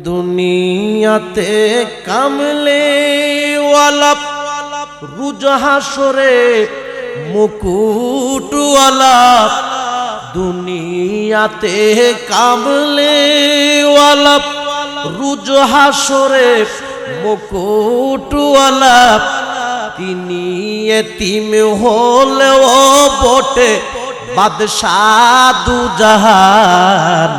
দুনিয়াতে কামলে ওয়ালা রুজ হাসরে মুকুটওয়ালা দুনিয়াতে কামলে ওয়ালা রুজ হাসরে মুকুটওয়ালা তিনি এতিম হলেও বটে বাদশাহ দু জাহান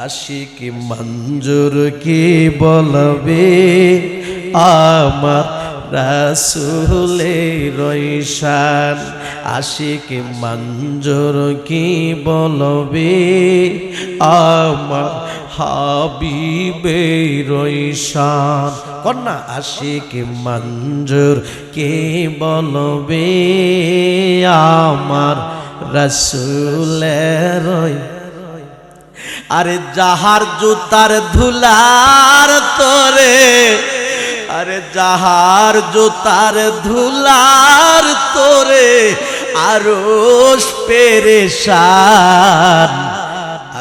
আশিক মঞ্জুর কি বলবে আমার রাসূলের ঈশান আশিক মঞ্জুর কি বলবে আমার হাবিবের ঈশান কন্যা আশিক মঞ্জুর কে বলবে আমার রাসূলের আরে যাহার জুতার ধুলার তোরে আরে যাহার জুতার ধুলার তোরে আরশ পেরেশান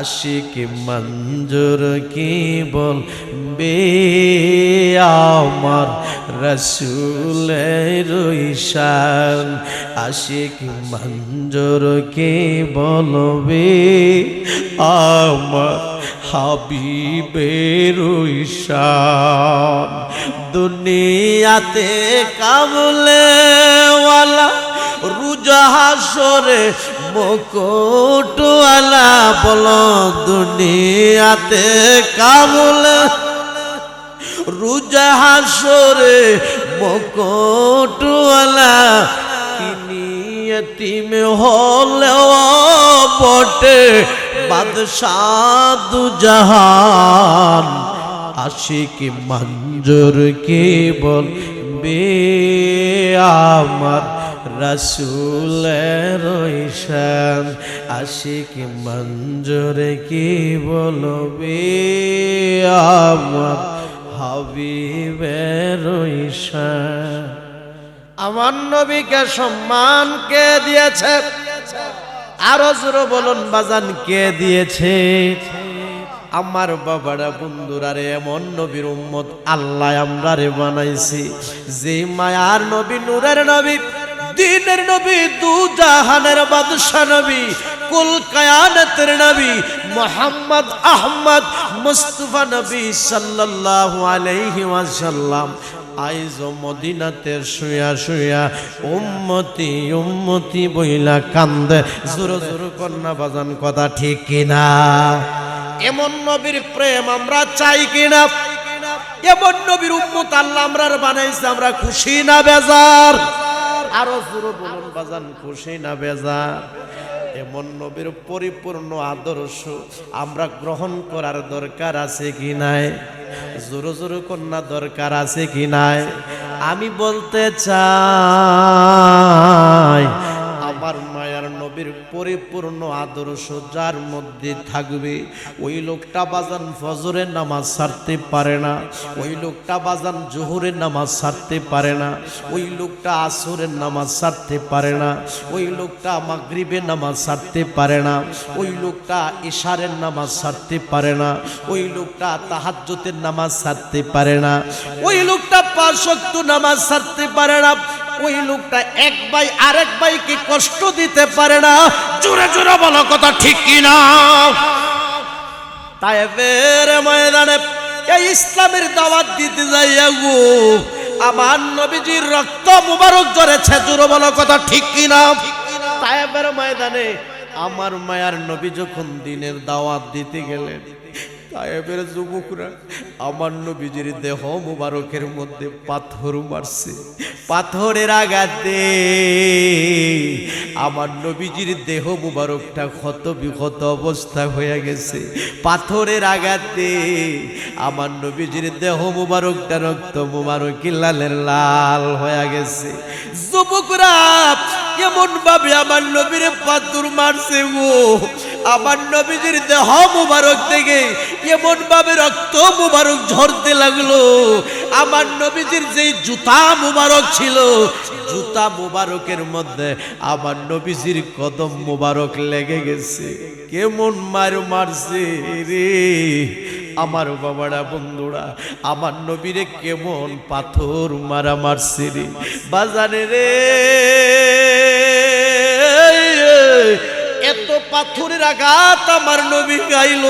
আশিক মঞ্জুর কি বলবে আমার রাসূলের ঈশান আশিক মঞ্জুর কি বলবে আমার হাবিবের ঈশান দুনিয়াতে কামলে ওয়ালা রুজ হাসরে মুকুটওয়ালা বলো দুনিয়াতে কামলে রুজ হাসরে মুকুটওয়ালা তিনি এতিম হলেও বটে বাদশাহ দু জাহান আশিক মঞ্জুর কে বলবে আমার রাসূলের ঈশান আশিক মঞ্জুর কে বলবে আমার হাবিবের ঈশান আমার নবীকে সম্মান কে দিয়েছে আরো জোরে বলুন বাজান কে দিয়েছে আমার বাবারা বন্ধুরা রে এমন নবীর উম্মত আল্লাহ আমরারে বানাইছি যে মায়ার নবী নূরের নবী দ্বীনের নবী দু জাহানের বাদশা নবী কুল কায়ানাতের নবী মুহাম্মদ আহমদ মুস্তাফা নবী সাল্লাল্লাহু আলাইহি ওয়াসাল্লাম আইজ মদিনাতে শুয়া শুয়া উম্মতি উম্মতি বইলা কান্দে জোর জোর কন্যা বাজান কথা ঠিক কিনা এমন নবীর প্রেম আমরা চাই কিনা এমন নবীর উম্মত আল্লাহ আমরার বানাইছে আমরা খুশি না বেজার আরো জোরে বলুন বাজান খুশি না বেজার এমন নবীর পরিপূর্ণ আদর্শ আমরা গ্রহণ করার দরকার আছে কি নাই জোরে জোরে কন্যা দরকার আছে কি নাই আমি বলতে চাই আমার মায়ার নবীর পরিপূর্ণ আদর্শ যার মধ্যে থাকবে ওই লোকটা বাজান ফজরের নামাজ ছাড়তে পারে না ওই লোকটা বাজান জোহরের নামাজ ছাড়তে পারে না ওই লোকটা আসরের নামাজ ছাড়তে পারে না ওই লোকটা মাগরিবের নামাজ ছাড়তে পারে না ওই লোকটা ইশারের নামাজ ছাড়তে পারে না ওই লোকটা তাহাজ্জুদের নামাজ ছাড়তে পারে না ওই লোকটা 5 ওয়াক্ত নামাজ ছাড়তে পারে না ওই লোকটা এক ভাই আরেক ভাইকে কষ্ট দিতে পারে না জোরে জোরে বলো কথা ঠিক কিনা তায়েফের ময়দানে এই ইসলামের দাওয়াত দিতে যাইয়া গো আমার নবীজির রক্ত মুবারক ঝরেছে জোরে বলো কথা ঠিক কিনা তায়েফের ময়দানে আমার মায়ার নবী যখন দ্বীনের দাওয়াত দিতে গেলেন তায়েফের যুবকরা আমার নবীজির দেহ মুবারকের মধ্যে পাথর মারছে পাথরের আঘাতে আমার নবীজির দেহ মুবারকটা ক্ষত বিক্ষত অবস্থা হয়ে গেছে পাথরের আঘাতে আমার নবীজির দেহ মুবারকটা রক্ত মুবারক লালের লাল হয়ে গেছে যুবকরা কেমন ভাবে আমার নবীর পাথর মারছে গো আমার নবীজির দেহ মুবারক থেকে এমন ভাবে রক্ত মুবারক ঝরতে লাগলো আমার নবীজির যে জুতা মুবারক ছিল জুতা মুবারকের মধ্যে আমার নবীজির কদম মুবারক লেগে গেছে কেমন মার মারছে রে আমার বাবারা বন্ধুরা আমার নবীরে কেমন পাথর মারা মারছে রে বাজারে রে এত পাথরের আঘাত আমার নবী গাইল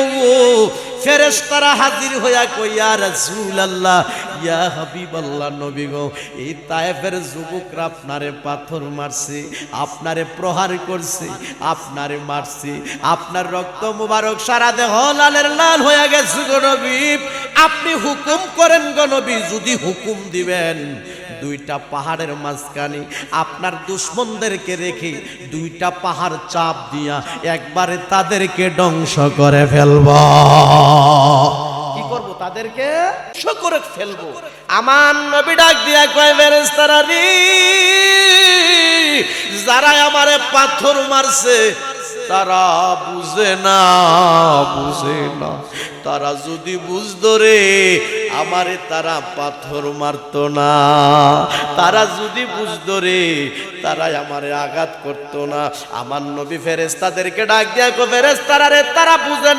ফেরেশতারা হাজির হইয়া কই ইয়া রাসূলুল্লাহ ইয়া হাবিবাল্লাহ নবী গো এই তায়েফের যুবকরা আপনারে পাথর মারছে আপনারে প্রহার করছে আপনারে মারছে আপনার রক্ত মুবারক সারা দেহ লালের লাল হয়ে গেছে গো নবী আপনি হুকুম করেন গো নবী যদি হুকুম দিবেন দুইটা পাহাড়ের মাঝখানে আপনার দুশমনদেরকে রেখে দুইটা পাহাড় চাপ দিয়া একবারে তাদেরকে ধ্বংস করে ফেলব কি করব তাদেরকে ধ্বংস করে ফেলবো আমার নবী ডাক দিয়া কয় ফেরেশতারা রে যারা আমারে পাথর মারছে তারা বুঝে না তারা যদি বুঝতো রে আমারে তারা পাথর মারতো না তারা যদি বুঝতো রে তারা আমারে আঘাত করতো না আমার নবী ফেরেশতাদেরকে ডাক দিয়া কো ফেরেশতারা রে তারা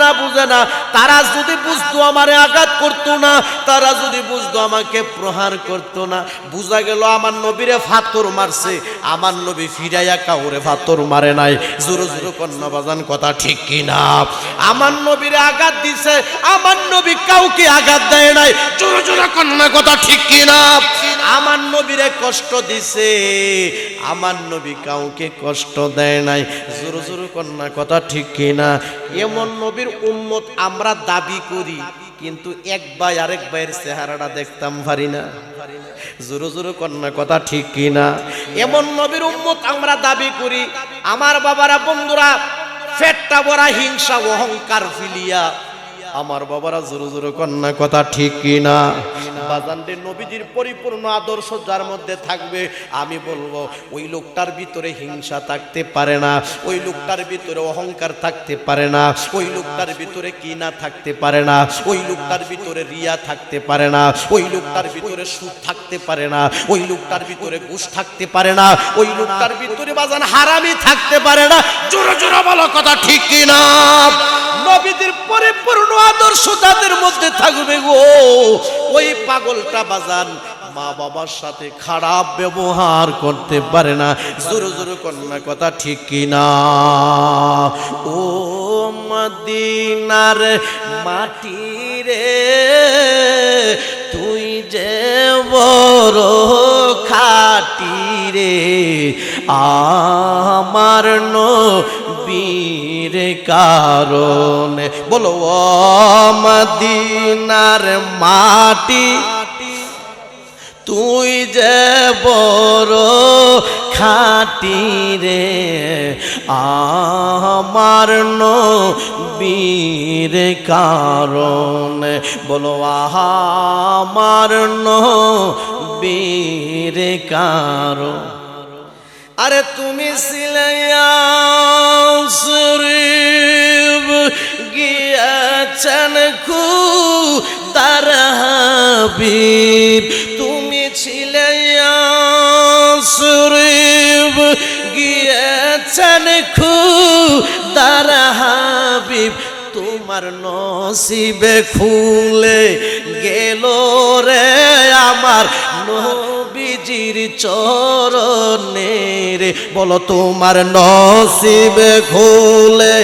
বুঝে না তারা যদি বুঝতো আমারে আঘাত করতো না তারা যদি বুঝতো আমাকে প্রহার করতো না বুঝা গেল আমার নবীরে পাথর মারছে আমার নবী ফিরাইয়া কাউরে পাথর মারে নাই জোরে জোরে কন্যা বাজান কথা ঠিক কিনা আমার নবীরে আঘাত দিছে আমার নবী কাউকে আঘাত দেয় নাই জোরে জোরে কন্যা কথা ঠিক কিনা আমার নবীরে কষ্ট দিছে আমার নবী কাউকে কষ্ট দেয় নাই জোরে জোরে কন্যা কথা ঠিক কিনা এমন নবীর উম্মত আমরা দাবি করি কিন্তু এক ভাই আরেক ভাইয়ের চেহারাটা দেখতাম পারি না জোরে জোরে কন্যা কথা ঠিক কিনা এমন নবীর উম্মত আমরা দাবি করি আমার বাবারা বন্ধুরা পেটটা ভরা হিংসা অহংকার ফিলিয়া আমার বাবারা জোরে জোরে কন্যা কথা ঠিক কিনা বাজানদের নবীজির পরিপূর্ণ আদর্শ যার মধ্যে থাকবে আমি বলবো ওই লোকটার ভিতরে হিংসা থাকতে পারে না ওই লোকটার ভিতরে অহংকার থাকতে পারে না ওই লোকটার ভিতরে কিনা থাকতে পারে না ওই লোকটার ভিতরে রিয়া থাকতে পারে না ওই লোকটার ভিতরে সুদ থাকতে পারে না ওই লোকটার ভিতরে ঘুষ থাকতে পারে না ওই লোকটার ভিতরে বাজান হারামি থাকতে পারে না জোরে জোরে বলো কথা ঠিক কিনা নবীদের পরিপূর্ণ আদর্শ তাদের মধ্যে থাকবে গো ওই পাগলটা বাজান মা বাবার সাথে খারাপ ব্যবহার করতে পারে না জোরে জোরে কন্যা কথা ঠিক কিনা ও মদিনার মাটি রে তুই যে বড় খাটি রে আমার নবীর কারণে বলো ও মদিনার মাটি তুই যে বড় খাটি রে আমার নবীর কারণে বলো আমার নবীর কারণ আরে তুমি শরীফ গিয়েছেন খুদার হাবিব তুমি ছিলে শরীফ গিয়েছেন খুদার হাবিব তোমার নসিবে খুলে গেল রে আমার নবীজির চরণে রে বলো তোমার নসিবে খুলে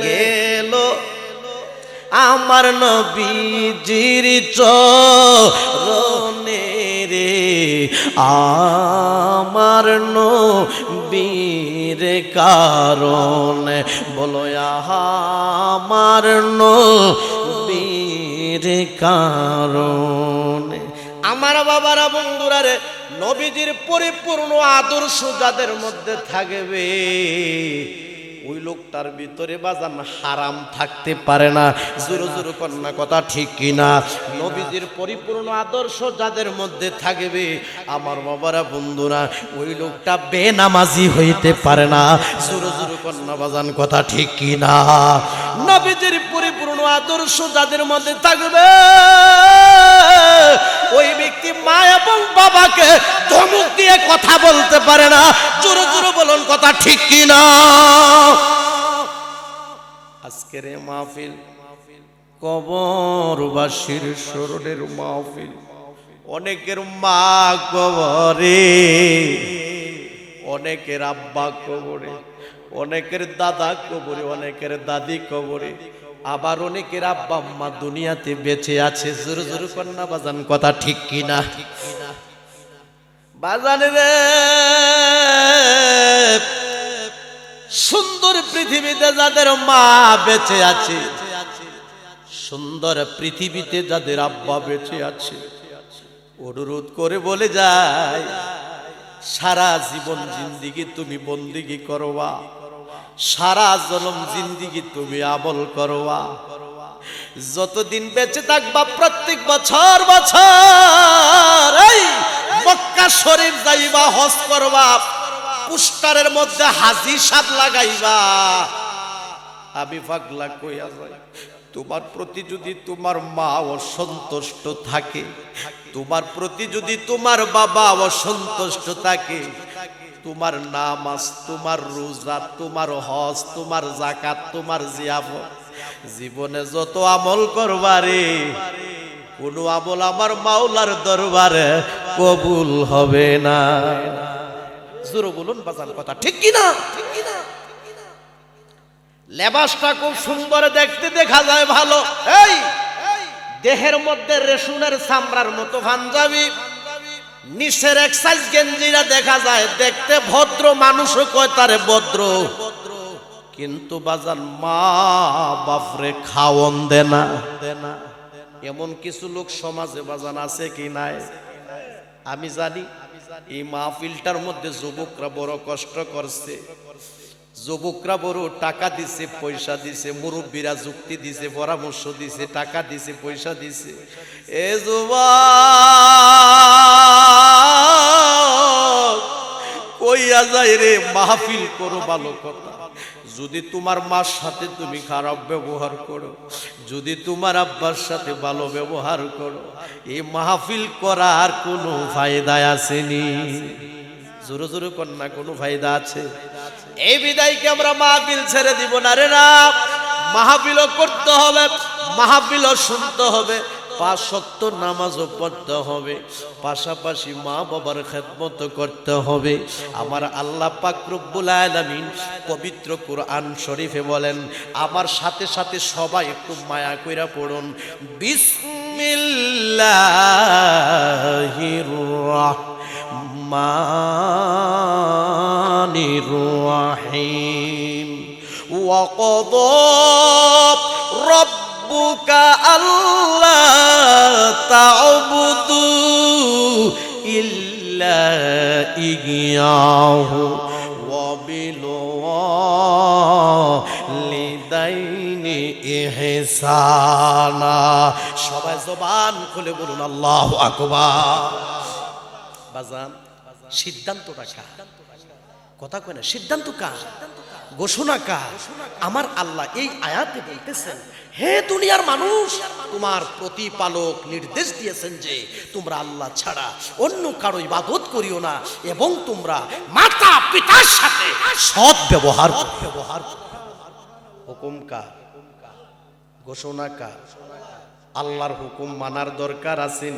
গেল আমার নবীজির চরণে রে আমার নবীর কারণে বলো আমার নবীর কারণে আমার বাবারা বন্ধুরা রে নবীজির পরিপূর্ণ আদর্শ যাদের মধ্যে থাকবে ওই লোকটার ভিতরে বাজান হারাম থাকতে পারে না জোরে জোরে কন্যা কথা ঠিক কিনা নবীজির পরিপূর্ণ আদর্শ যাদের মধ্যে থাকবে আমার বাবারা বন্ধুরা ওই লোকটা বেনামাজি হইতে পারে না জোরে জোরে কন্যা বাজান কথা ঠিক কিনা নবীজির পরিপূর্ণ আদর্শ যাদের মধ্যে থাকবে ওই ব্যক্তি মা এবং বাবাকে ধমক দিয়ে কথা বলতে পারে না জোরে জোরে বলুন কথা ঠিক কিনা আজকের মাহফিল কবরবাসীর স্মরণের মাহফিল। অনেকের মা কবরে, অনেকের আব্বা কবরে, অনেকের দাদা কবরে, অনেকের দাদি কবরে, আবার অনেকের আব্বা আম্মা দুনিয়াতে বেঁচে আছে। জোরে জোরে কন্যা বাজান, কথা ঠিক কিনা? বাজান রে, সুন্দর পৃথিবীতে যাদের মা বেঁচে আছে, সুন্দর পৃথিবীতে যাদের আব্বা বেঁচে আছে, অনুরোধ করে বলে যায়, সারা জীবন জিন্দিগি তুমি বন্দিগি করবা, সারা জনম জিন্দিগি তুমি আমল করবা। যতদিন বেঁচে থাকবা প্রত্যেক বছর বছর এই মক্কা শরীফ যাইবা, হজ করবা, পোস্টারের মধ্যে হাজি সাদ লাগাইবা। আমি পাগলা কইয়া যাই, তোমার প্রতি যদি তোমার মা অসন্তুষ্ট থাকে, তোমার প্রতি যদি তোমার বাবা অসন্তুষ্ট থাকে, তোমার নামাজ, তোমার রোজা, তোমার হজ, তোমার যাকাত, তোমার জিয়াফত, জীবনে যত আমল করবারে, কোন আমল আমার মাওলার দরবারে কবুল হবে না। জোরে বলুন বাজান, কথা ঠিক কিনা? লেবাসটা খুব সুন্দর দেখতে, দেখা যায় ভালো, এই দেহের মধ্যে রেশমের চামড়ার মতো পাঞ্জাবি, নিচের এক সাইজ গেঞ্জিরা দেখা যায় দেখতে ভদ্র, মানুষও কয় তারে ভদ্র, কিন্তু বাজান মা বাপরে খাওয়ন দেনা। এমন কিছু লোক সমাজে বাজান আছে কি নাই? আমি জানি এই মাহফিলটার মধ্যে যুবকরা বড় কষ্ট করছে, যুবকরা বড় টাকা দিছে, পয়সা দিছে, মুরব্বীরা যুক্তি দিছে, পরামর্শ দিছে, টাকা দিছে, পয়সা দিছে। এ যুবক কইয়া যায় রে, মাহফিল করো ভালো কথা, যদি তোমার মার সাথে তুমি খারাপ ব্যবহার করো, যদি তোমার আব্বার সাথে ভালো ব্যবহার করো, এই মাহফিল করার কোনো ফায়দা আসেনি। জোরে জোরে কন্যা, কোনো ফায়দা আছে? এই বিদায়কে আমরা মাহফিল ছেড়ে দিব না রে না, মাহফিলও করতে হবে, মাহফিলও শুনতে হবে, 5 ওয়াক্ত নামাজও পড়তে হবে, পাশাপাশি মা বাবার খেদমত করতে হবে। আমার আল্লাহ পাক রব্বুল আলামিন পবিত্র কোরআন শরীফে বলেন, আমার সাথে সাথে সবাই একটু মায়া কইরা পড়ুন, বিসমিল্লাহির রহমানির রহিম। ওয়া ক্বাদা রাব্বুকা আল্লা তা'বুদু ইল্লা ইয়্যাহু ওয়া বিল ওয়ালিদাইনি ইহসানা। সবাই জবান খুলে বলুন আল্লাহু আকবার। বাজান, সিদ্ধান্তটা কার? কথা কয় না, সিদ্ধান্ত কার? ঘোষণা কার? আমার আল্লাহ এই আয়াতে বলতেছেন, হে দুনিয়ার মানুষ, তোমার প্রতিপালক নির্দেশ দিয়েছেন যে তোমরা আল্লাহ ছাড়া অন্য কারো ইবাদত করিও না, এবং তোমরা মাতা পিতার সাথে সৎ ব্যবহার। হুকুম কার? ঘোষণা কার? আল্লাহর হুকুম মানার দরকার আছে।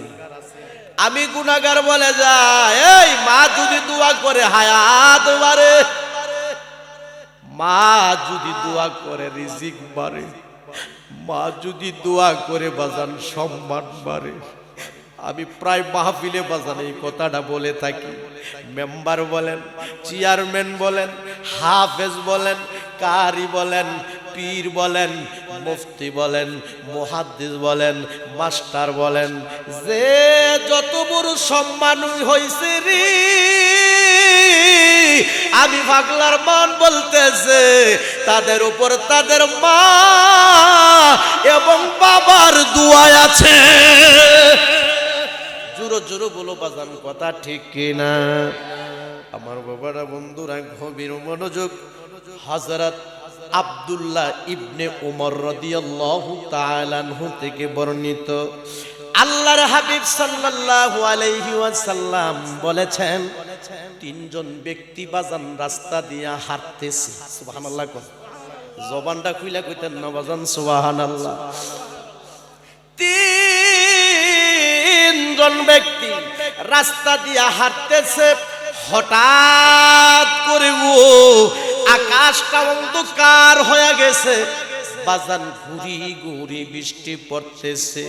আমি গুনাহগার বলে যাই, এই মা যদি দোয়া করে হায়াত বাড়ে, মা যদি দোয়া করে রিজিক বাড়ে, মা যদি দোয়া করে বাজান সম্মান বাড়ে। আমি প্রায় মাহফিলে বাজান এই কথাটা বলে থাকি। মেম্বার বলেন, চেয়ারম্যান বলেন, হাফেজ বলেন, কারি বলেন, পীর বলেন, মুফতি বলেন, মুহাদ্দিস বলেন, মাস্টার বলেন, যে যত বড় সম্মান হইছে রে, আমি পাগলার মন বলতেছে তাদের উপর তাদের মা এবং বাবার দোয়া আছে। জোরে জোরে বলো বাজান, কথা ঠিক কিনা? আমার বাবারা, বন্ধুরা, গভীর মনোযোগ। হযরত আব্দুল্লাহ ইবনে উমর রাদিয়াল্লাহু তাআলা আনহু থেকে বর্ণিত, আল্লাহর হাবিব সাল্লাল্লাহু আলাইহি ওয়াসাল্লাম বলেছেন, 3 জন ব্যক্তি বাজান রাস্তা দিয়া হাঁটতেছে। সুবহানাল্লাহ। জবানটা খুইলা কইতেন না বাজান? সুবহানাল্লাহ। তিনজন ব্যক্তি রাস্তা দিয়ে হাঁটতেছে, হঠাৎ করে আকাশটা অন্ধকার হয়ে গেছে। বাজান ঘুরি ঘুরি বৃষ্টি পড়তেছে।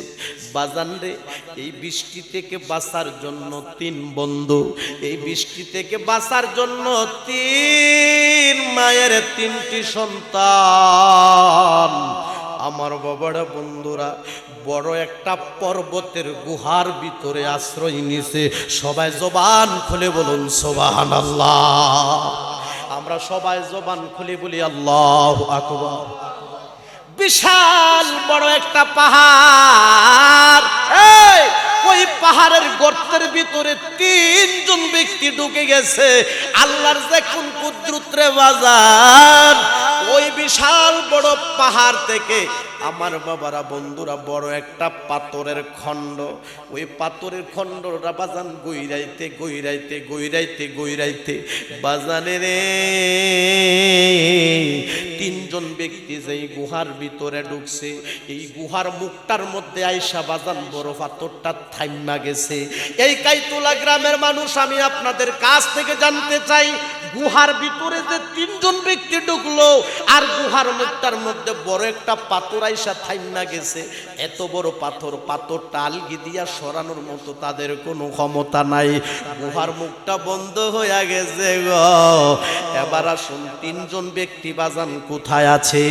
বাজান রে, এই বৃষ্টি থেকে বাঁচার জন্য তিন বন্ধু, এই বৃষ্টি থেকে বাঁচার জন্য তিন মায়ের তিনটি সন্তান, আমার বাবারা বন্ধুরা বড় একটা পর্বতের গুহার ভিতরে আশ্রয় নিছে। সবাই জবান খুলে বলুন সুবহানাল্লাহ। আমরা সবাই জবান খুলে বলি আল্লাহু আকবার। বিশাল বড় একটা পাহাড়, ওই পাহাড়ের গর্তের ভিতরে তিনজন ব্যক্তি ঢুকে গেছে। আল্লাহর যে কোন কুদরত রে বাজার, ওই বিশাল বড় পাহাড় থেকে আমার বাবারা বন্ধুরা বড় একটা পাথরের খণ্ড, ওই পাথরের খণ্ডটা বাজান গইরাইতে গইরাইতে গইরাইতে গইরাইতে বাজানে রে তিনজন ব্যক্তি যেই গুহার ভিতরে ঢুকছে, এই গুহার মুখটার মধ্যে আইসা বাজান বড় পাথরটা থাইমা গেছে। এই কাইতুলা গ্রামের মানুষ, আমি আপনাদের কাছ থেকে জানতে চাই, গুহার ভিতরে যে তিনজন ব্যক্তি ঢুকলো আর গুহার মুখটার মধ্যে বড় একটা পাথর আইসা থাইমা গেছে, এত বড় পাথর, পাথরটা আলগি দিয়া সরানোর মতো তাদের কোনো ক্ষমতা নাই। গুহার মুখটা বন্ধ হয়ে গেছে গো। এবার আসুন, তিনজন ব্যক্তি বাজান কোথায় আছে?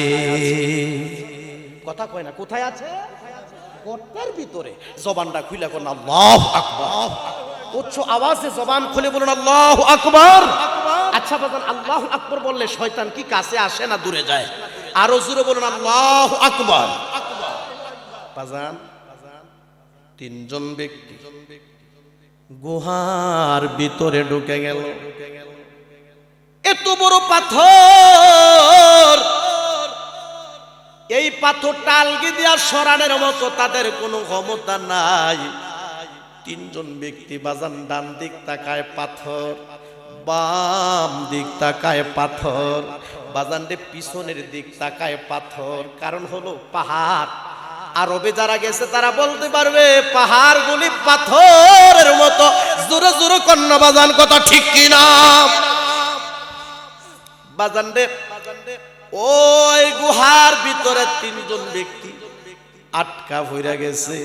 কথা কয় না, কোথায় আছে? গর্তের ভিতরে। জবানটা খুলে কোন আল্লাহু আকবার, উচ্চ আওয়াজে জবান খুলে বলুন আল্লাহু আকবার। আচ্ছা বাজান, আল্লাহু আকবার বললে শয়তান কি কাছে আসে না দূরে যায়? আরো জোরে বলুন আল্লাহু আকবার। বাজান, তিনজন ব্যক্তি গুহার ভিতরে ঢুকে গেল। এত বড় পাথর, এই পাথরটা আলগি দিয়া সরানোর মতো তাদের কোনো ক্ষমতা নাই। তিনজন ব্যক্তি বাজান ডান দিক তাকায় পাথর, বাম দিক তাকায় পাথর, বাজান রে পিছনের দিক তাকায় পাথর। কারণ হলো পাহাড়। আরবে যারা গেছে তারা বলতে পারবে পাহাড়গুলি পাথরের মতো। জোরে জোরে কন্যা বাজান, কথা ঠিক কিনা? বাজান রে, ওই গুহার ভিতরে তিনজন ব্যক্তি আটকা হইরা গেছে।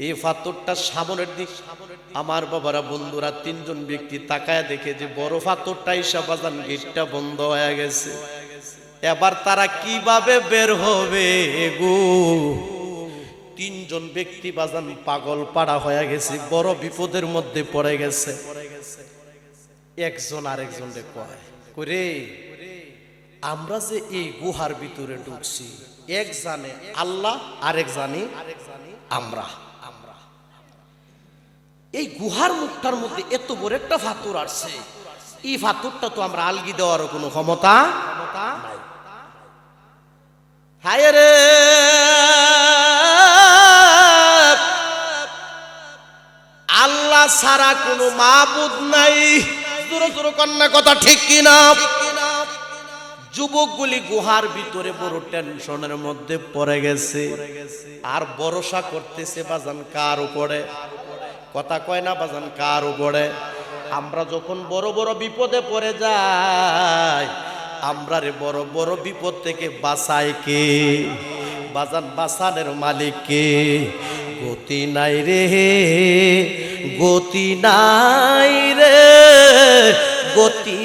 এই পাথরটা সামনের দিক, আমার বাবারা বন্ধুরা তিনজন ব্যক্তি তাকায় দেখে যে বড় পাথরটা ইসা বাজান গেটটা বন্ধ হয়ে গেছে। এবার তারা কিভাবে বের হবে গো? তিনজন ব্যক্তি বাজান পাগল পাড়া হয়ে গেছে, বড় বিপদের মধ্যে পড়ে গেছে। একজন আরেকজনকে কয়, করে আমরা যে এই গুহার ভিতরে ঢুকছি, এক জানে আল্লাহ, আরেক জানি আমরা। এই গুহার মুখটার মধ্যে এত বড় একটা পাথর আসছে, এই পাথরটা তো আমরা আলগি দেওয়ার কোনো ক্ষমতা নাই। হায় রে, আল্লাহ ছাড়া কোনো মাবুদ নাই। জোরে জোরে কন্যা, কথা ঠিক কিনা? যুবকগুলি গুহার ভিতরে বড় টেনশনের মধ্যে পড়ে গেছে, আর ভরসা করতেছে বাজান কার উপরে? কথা কয় না বাজান, কার উপরে? আমরা যখন বড় বড় বিপদে পড়ে যাই, আমরা রে বড় বড় বিপদ থেকে বাঁচায় কে? বাজান বাঁচানোর মালিক কে? গতি নাই রে, গতি নাই রে, গতি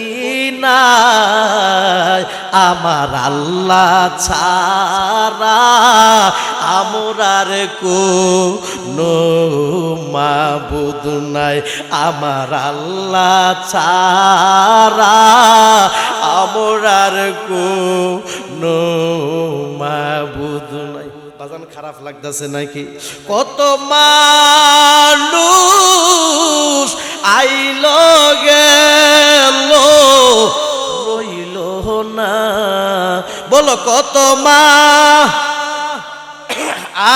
নাই আমার আল্লাহ ছাড়া, আমরার কোনো মাবুদ নাই। আমার আল্লাহ ছাড়া আমরার কোনো মাবুদ নাই। বাজান খারাপ লাগতেছে নাকি? কত মানুষ আইলো গেল, রইল না। বলো কত মা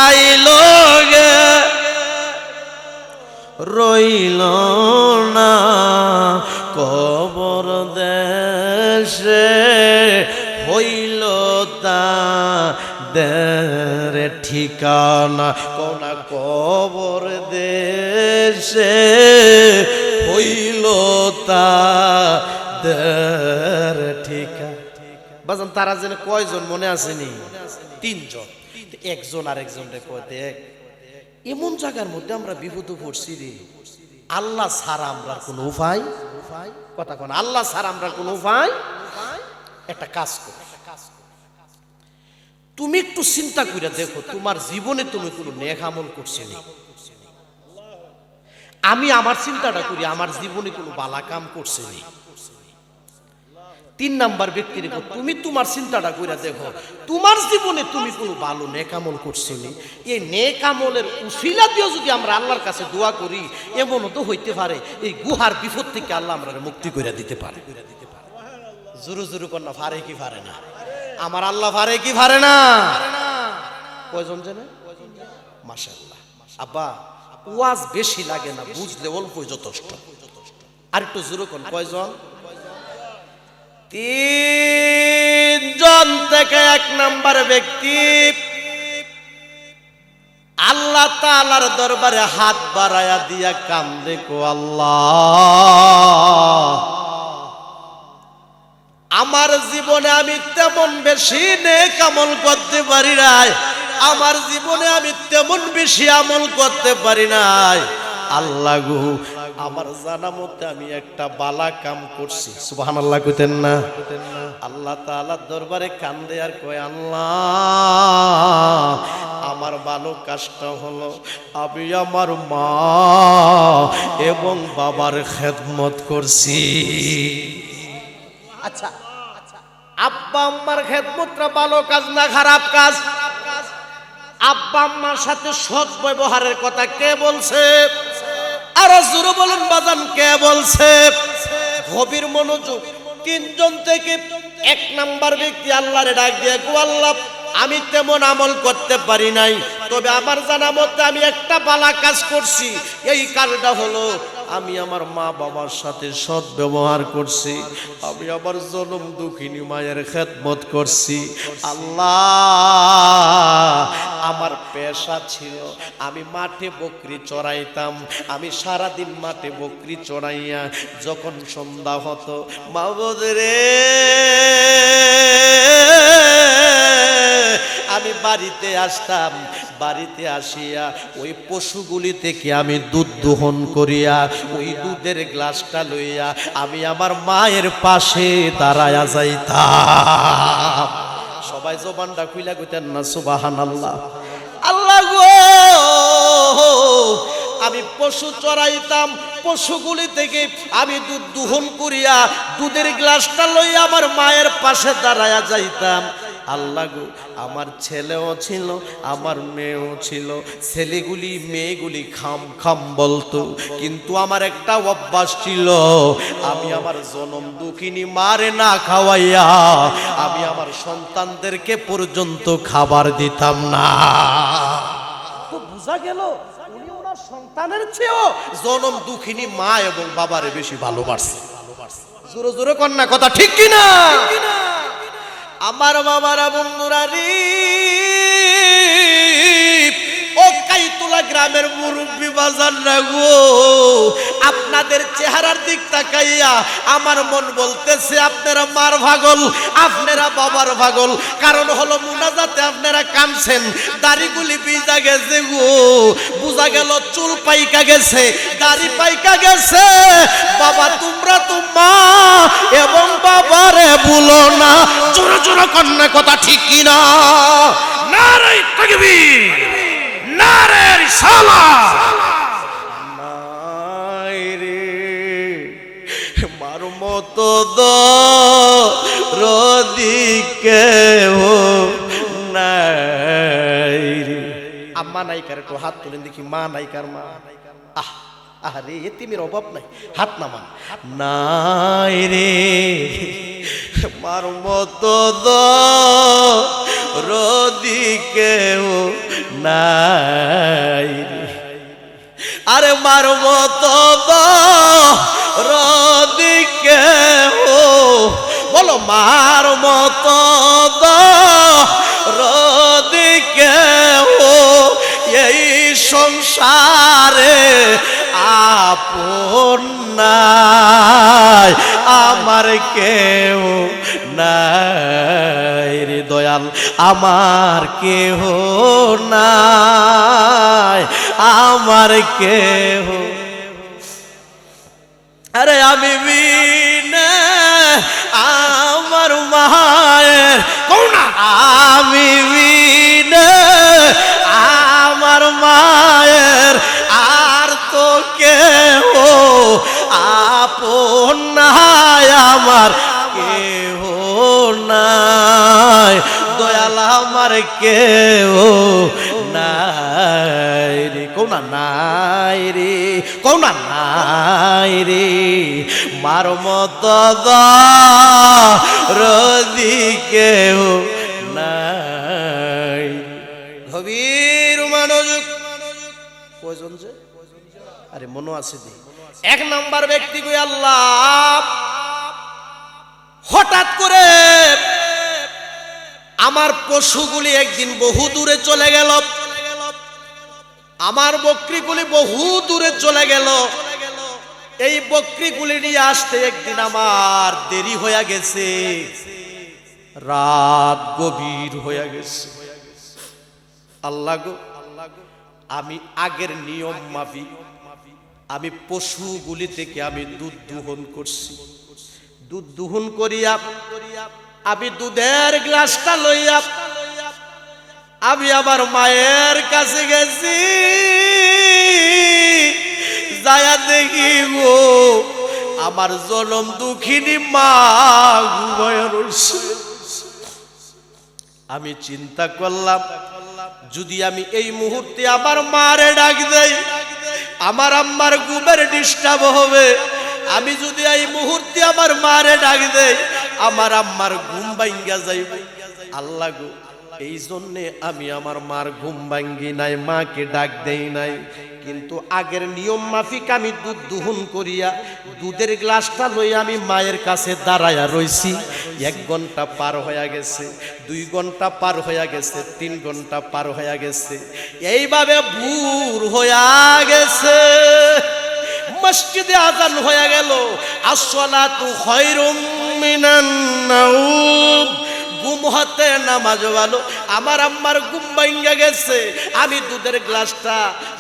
আইলো গে, রইল না। কবর দেশে হইল তা দের ঠিক ঠিকানা, কোন কবর দেশে হইল তাদের ঠিকানা। বাজান তারা যেন কয়জন মনে আসেনি? 3 জন। একজন আরেকজনকে কয়, দেখ এমন জায়গার মধ্যে আমরা বিপদে পড়ছি রে, আল্লাহ ছাড়া আমরা কোন উপায়, কথা কোন আল্লাহ ছাড়া আমরা কোন উপায়, একটা কাজ কর, তুমি একটু চিন্তা করে দেখো তোমার জীবনে তুমি কোনো নেক আমল করছো নি? আমি আমার চিন্তাটা করি আমার জীবনে কোনো বালা কাম করছে নি। 3 নাম্বার ব্যক্তির তুমি তোমার চিন্তাটা করে দেখো তোমার জীবনে তুমি কোনো ভালো নেক আমল করছো নি? এই নেক আমলের উসিলা দিয়ে যদি আমরা আল্লাহর কাছে দোয়া করি, এমনও তো হইতে পারে এই গুহার বিপদ থেকে আল্লাহ আমরা মুক্তি করে দিতে পারে। জোরে জোরে কন্যা পারে কি পারে না? আমার আল্লাহ পারে কি পারে না? কয়জন জানে? মাশাআল্লাহ। আব্বা ওয়াজ বেশি লাগে না, বুঝলে অল্পই যথেষ্ট। আর একটু জোরে কোন কয়জন? 3 জন থেকে 1 নাম্বার ব্যক্তি আল্লাহ তাআলার দরবারে হাত বাড়ায়া দিয়া কান্দে, কো আল্লাহ আমার জীবনে আমি তেমন বেশি নেক আমল করতে পারি নাই, আমার জীবনে আমি তেমন বেশি আমল করতে পারি নাই, আল্লাহ গো আমার জানা মতে আমি একটা বালা কাম করছি। সুবহানাল্লাহ কইতেন না? আল্লাহ তাআলার দরবারে কান্দে আর কয়, আল্লাহ আমার ভালো কাজটা হলো আমি আমার মা এবং বাবার খেদমত করছি। আচ্ছা আব্বা আম্মার খেদমতটা ভালো কাজ না খারাপ কাজ? আব্বা আম্মার সাথে সৎ ব্যবহারের কথা কে বলছে? আর জোরে বলুন বাজান, কে বলছে? গভীর মনোযোগ। 3 জন থেকে 1 নাম্বার ব্যক্তি আল্লাহরে ডাক দিয়ে, গো আল্লাহ আমি তেমন আমল করতে পারি নাই, তবে আমার জানা মতে আমি একটা ভালো কাজ করছি। এই কাজটা হলো আমি আমার মা বাবার সাথে সৎ ব্যবহার করছি, আমি আমার জনম দুঃখিনী মায়ের খেদমত করছি। আল্লাহ আমার পেশা ছিল আমি মাঠে বকরি চড়াইতাম, আমি সারাদিন মাঠে বকরি চড়াইয়া যখন সন্ধ্যা হতো মাবুদ রে আমি বাড়িতে আসতাম, বাড়িতে আসিয়া ওই পশুগুলি থেকে আমি দুধ দোহন করিয়া ওই দুধের গ্লাসটা লইয়া আমি আমার মায়ের পাশে দাঁড়ায়া যাইতাম। সবাই জবানটা খুইলা কইতেন না সুবহানাল্লাহ? আল্লাহ গো আমি পশু চড়াইতাম, পশুগুলি থেকে আমি দুধ দোহন করিয়া দুধের গ্লাসটা লইয়া আমার মায়ের পাশে দাঁড়ায়া যাইতাম। আল্লাহ গো আমার ছেলেও ছিল আমার মেয়েও ছিল, ছেলেগুলি মেয়েগুলি খাম খাম বলতো, কিন্তু আমার একটা অভ্যাস ছিল আমি আমার জনম দুঃখিনী মারে না খাওয়াইয়া আমি আমার সন্তানদেরকে পর্যন্ত খাবার দিতাম না। তো বোঝা গেল উনি ওনার সন্তানের চেয়েও জনম দুঃখিনী মা এবং বাবারে বেশি ভালোবাসে। জোরে জোরে কন্যা কথা ঠিক কিনা? আমার বাবারা বন্ধুরা রে, ও কাইতুলা গ্রামের মুরব্বি বাজার না গো, আপনাদের চেহারার দিক তাকাইয়া আমার মন বলতেছে আপনারা মার পাগল, আপনারা বাবার পাগল। কারণ হলো মুনাজাতে আপনারা কামছেন, দাড়িগুলি ভিজা গেছে গো, বুঝা গেল চুল পাইকা গেছে, দাড়ি পাইকা গেছে। বাবা তোমরা তো মা এবং বাবারে ভুলো না। জোরে জোরে কন্যা কথা ঠিক কিনা? নারে তাকবীর, নারে রিসালাত। মার মতো দরদিকে ও নাই রে। আম্মা নাইকার একটু হাত তুলেন দেখি, মা নাইকার মা। আরে এতিমের অভাব নাই, হাত নামান। নাই রে মার মতো দরদিকে ও নাই রে, আরে মার মতো দরদিকে ও, বলো মার মতো দরদিকে ও রে আপন নাই, আমার কেউ নাই রে দয়াল, আমার কেহ নাই, আমার কেহ। আরে আমি বিনে আমার মায়ের কোনা, আমি বিনে আমার মায়ের আর তো কেহ আপন নাই, আমার কেহ নাই দয়াল, আমার কেহ নাই রে কোনা, নাই রে কোনা, নাই রে মার মত রদি কেহ নাই। গভীর মনোযোগ। কয়জন যে? আরে মনো আছে দি। এক নাম্বার ব্যক্তি কই আল্লাহ হঠাৎ করে আমার পশুগুলি একদিন বহু দূরে চলে গেল, আমার বকরিগুলি বহু দূরে চলে গেল। এই বকরিগুলি নিয়ে আসতে একদিন আমার দেরি হয়ে গেছে, রাত গভীর হয়ে গেছে। আল্লাহ গো, আমি আগের নিয়ম মাফিক আমি পশুগুলি থেকে আমি দুধ দোহন করছি। দুধ দোহন করিয়া আমি দুধের গ্লাসটা লইয়া আমি আমার মায়ের কাছে গেছি। যায়া দেখি গো আমার জনম দুঃখিনী মা ঘুমায় রয়েছে। আমি চিন্তা করলাম যদি আমি এই মুহূর্তে আমার মারে ডাক দেই আমার আম্মার ঘুমের ডিস্টার্ব হবে। আমি যদি এই মুহূর্তে আমার মারে ডাক দেই আমার আম্মার ঘুম ভাঙ্গা যাইবে। আল্লাহ গো, এই জন্যে আমি আমার মার ঘুম ভাঙ্গি নাই, মাকে ডাক দেই নাই। কিন্তু আগের নিয়ম মাফিক আমি দুধ দোহন করিয়া দুধের গ্লাসটা লইয়া আমি মায়ের কাছে দাঁড়ায়া রইছি। 1 ঘন্টা পার হয়ে গেছে, 2 ঘন্টা পার হয়ে গেছে, 3 ঘন্টা পার হয়ে গেছে, এইভাবে ভোর হয়ে গেছে। মসজিদে আজান হয়ে গেল, আসসালাতু খায়রুম মিনান নাওম। ঘুম হতে নামাজ ভালো। আমার আম্মার ঘুম ভাঙ্গা গেছে। আমি দুধের গ্লাসটা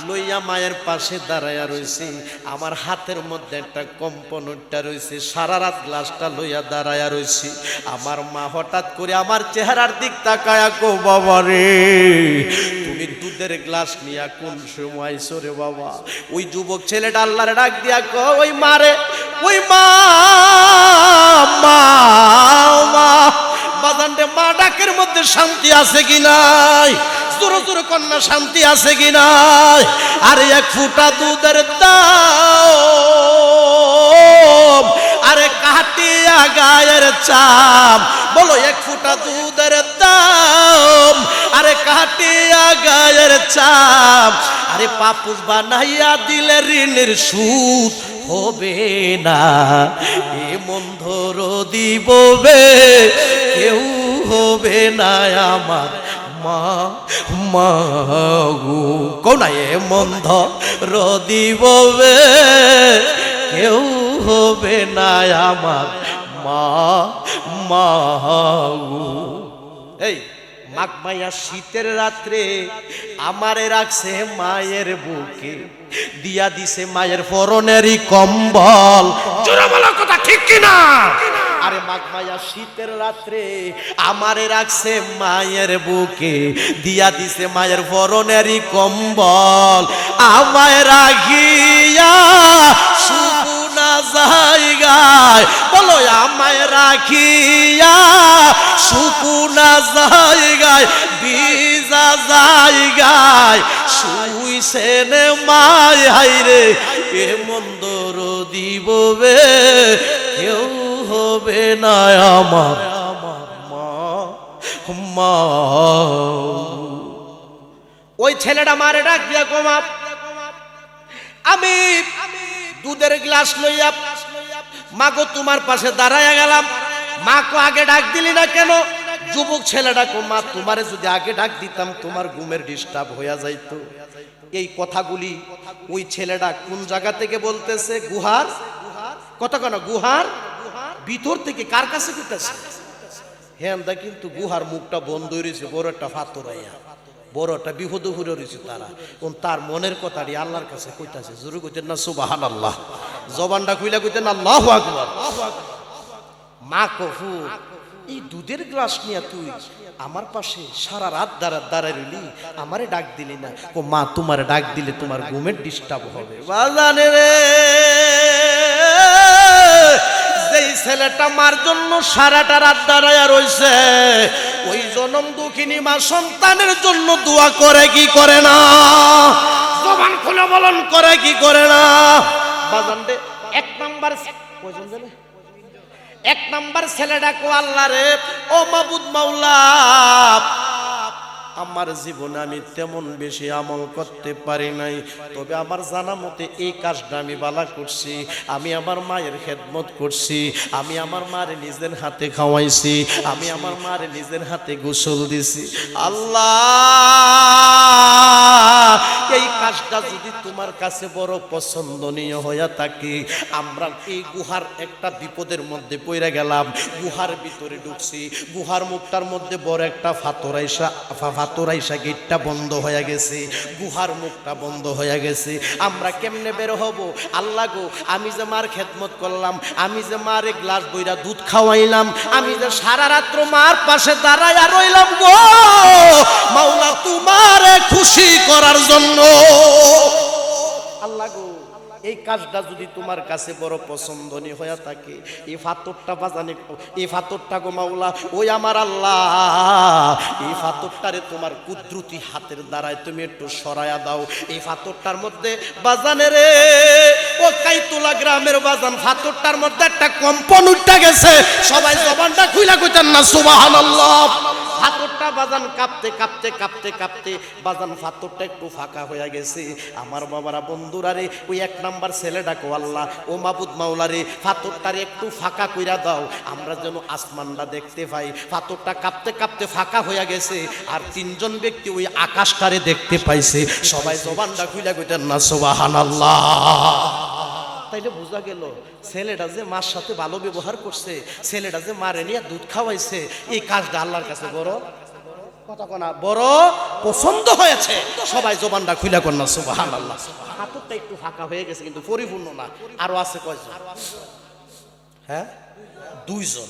লইয়া মায়ের পাশে দাঁড়াইয়া রইছি। আমার হাতের মধ্যে একটা কম্পনটা রয়েছে, সারা রাত গ্লাসটা লইয়া দাঁড়াইয়া রইছি। আমার মা হঠাৎ করে আমার চেহারার দিক তাকায়া কো, বাবা রে তুমি দুধের গ্লাস নিয়া কোন সময় আইছো রে বাবা? ওই যুবক ছেলেটা আল্লাহরে ডাক দিয়া কো, ওই মারে, ওই মা মা মা বাজানরে, মা ডাকের মধ্যে শান্তি আছে কি নাই? জোরে জোরে কন্যা শান্তি আছে কি নাই? আরে 1 ফুটা দুধের দাম, আরে কাটিয়া গায়ের চাম। বলো 1 ফুটা দুধের দাম, আরে কাটিয়া গায়ের চাম। আরে পাপুস বানাইয়া দিলে ঋণের সুদ হবে না। এ মন্ধর দিববে কেউ হবে না আমার মা মাগু কোনা। এ মন্ধ দিববে কেউ হবে না আমার মা মাগু। এই মাঘ মাইয়া শীতের রাত্রে আমারে রাখছে মায়ের বুকে, দিয়া দিছে মায়ের পরনেরই কম্বল। জোরে বলো কথা ঠিক কিনা? আরে মাঘ মাইয়া শীতের রাত্রে আমারে রাখছে মায়ের বুকে, দিয়া দিছে মায়ের পরনেরই কম্বল। আমায় রাখিয়া সুপুনা জায়গায়, বলো আমায় রাখিয়া সুপুনা জায়গায়, ভিজা জায়গায় শুইছেন মায়। হাইরে এ মন্দর দিববে কেউ হবে না আমার মা মা। ওই ছেলেটা মারে ডাক দিয়া কমা, আমি দুধের গ্লাস লইয়া মাগো তোমার পাশে দাঁড়াইয়া গেলাম। মাকে আগে ডাক দিলি না কেন? যুবক ছেলেটা কো, মা তোমারে যদি আগে ডাক দিতাম তোমার ঘুমের ডিস্টার্ব হইয়া যাইতো। এই কথাগুলি ওই ছেলেটা কোন জায়গা থেকে বলতেছে? গুহার কথা কেন, গুহার ভিতর থেকে। কার কাছে কইতাছে? হ্যাঁ, কিন্তু গুহার মুখটা বন্ধ হয়েছে, বড় একটা ফাতরাইয়া, বড় একটা বিপদ হয়ে রয়েছে তারা। তার মনের কথাটি আল্লাহর কাছে কইতাছে। জোরে কইতেন না সুবহানাল্লাহ? জবানটা খুইলা কইতেন আল্লাহু আকবার। মা কফু, এই দুধের গ্লাস নিয়ে তুই আমার পাশে সারা রাত দাঁড়ায় রইলি, আমারে ডাক দিলি না। ও মা, তোমার ডাক দিলে তোমার ঘুমের ডিস্টার্ব হবে। বাজানে রে, যেই ছেলেটা মার জন্য সারাটা রাত দাঁড়ায় রইছে, ওই জনম দুঃখিনী মা সন্তানের জন্য দোয়া করে কি করে না? জবান খুলে বলন, করে কি করে না? বাজান রে, এক নাম্বার কয়জন জানে? এক নাম্বার ছেলেটা কো, আল্লাহ রে, ও মাবুদ মাওলা, আমার জীবনে আমি তেমন বেশি আমল করতে পারি নাই, তবে আমার জানা মতে এই কাজটা আমি বালা করছি। আমি আমার মায়ের খেদমত করছি, আমি আমার মারে নিজের হাতে খাওয়াইছি, আমি আমার মারে নিজের হাতে গোসল দিছি। আল্লাহ, এই কাজটা যদি তোমার কাছে বড় পছন্দনীয় হয়ে থাকে, আমরা এই গুহার একটা বিপদের মধ্যে পড়ে গেলাম। গুহার ভিতরে ঢুকছি, গুহার মুখটার মধ্যে বড় একটা ফাতরাইসা গেটটা বন্ধ হয়ে গেছে, গুহার মুখটা বন্ধ হয়ে গেছে। আমরা কেমনে বের হব? আল্লাহ গো, আমি যে মার খেদমত করলাম, আমি যে মার এক গ্লাস বইরা দুধ খাওয়াইলাম, আমি যে সারা রাত্র মার পাশে দাঁড়াইয়া রইলাম গো মাওলা, তোমারে খুশি করার জন্য। আল্লাহ গো, এই কাজটা যদি তোমার কাছে বড় পছন্দনীয় হয়ে থাকে, এই ফাতরটা বাজানে, এই ফাতরটা গো মাওলা, ওই আমার আল্লাহ, এই ফাতরটারে তোমার কুদরতি হাতের দ্বারায় তুমি একটু সরায়া দাও। এই ফাতরটার মধ্যে বাজানে রে, ও কাইতুলা গ্রামের বাজান, ফাতরটার মধ্যে একটা কম্পন উঠে গেছে। সবাই জবানটা খুইলা কইতেন না সুবহানাল্লাহ? ফাতরটা বাজান কাঁপতে কাঁপতে কাঁপতে কাঁপতে বাজান ফাতরটা একটু ফাঁকা হয়ে গেছে। আমার বাবারা, বন্ধুরা রে, ওই এক নাম্বার ছেলেটা কো, আল্লাহ ও মাবুদ মাওলা রে, ফাতরটারে একটু ফাঁকা কইরা দাও, আমরা যেন আসমানটা দেখতে পাই। ফাতরটা কাঁপতে কাঁপতে ফাঁকা হয়ে গেছে, আর তিনজন ব্যক্তি ওই আকাশটারে দেখতে পাইছে। সবাই জবানটা খুইলা কইতেন না সুবহানাল্লাহ? তাইলে বোঝা গেল ছেলেটা যে মার সাথে ভালো ব্যবহার করছে, ছেলেটা যে মারে নিয়ে দুধ খাওয়াইছে, এই কাজটা আল্লাহর কাছে বড় কথা কোনা বড় পছন্দ হয়েছে। সবাই জবানটা খুলে কর না সুবহানাল্লাহ? হাতটা একটু ফাঁকা হয়ে গেছে, কিন্তু পরিপূর্ণ না। আরো আছে কয়জন? হ্যাঁ, দুইজন।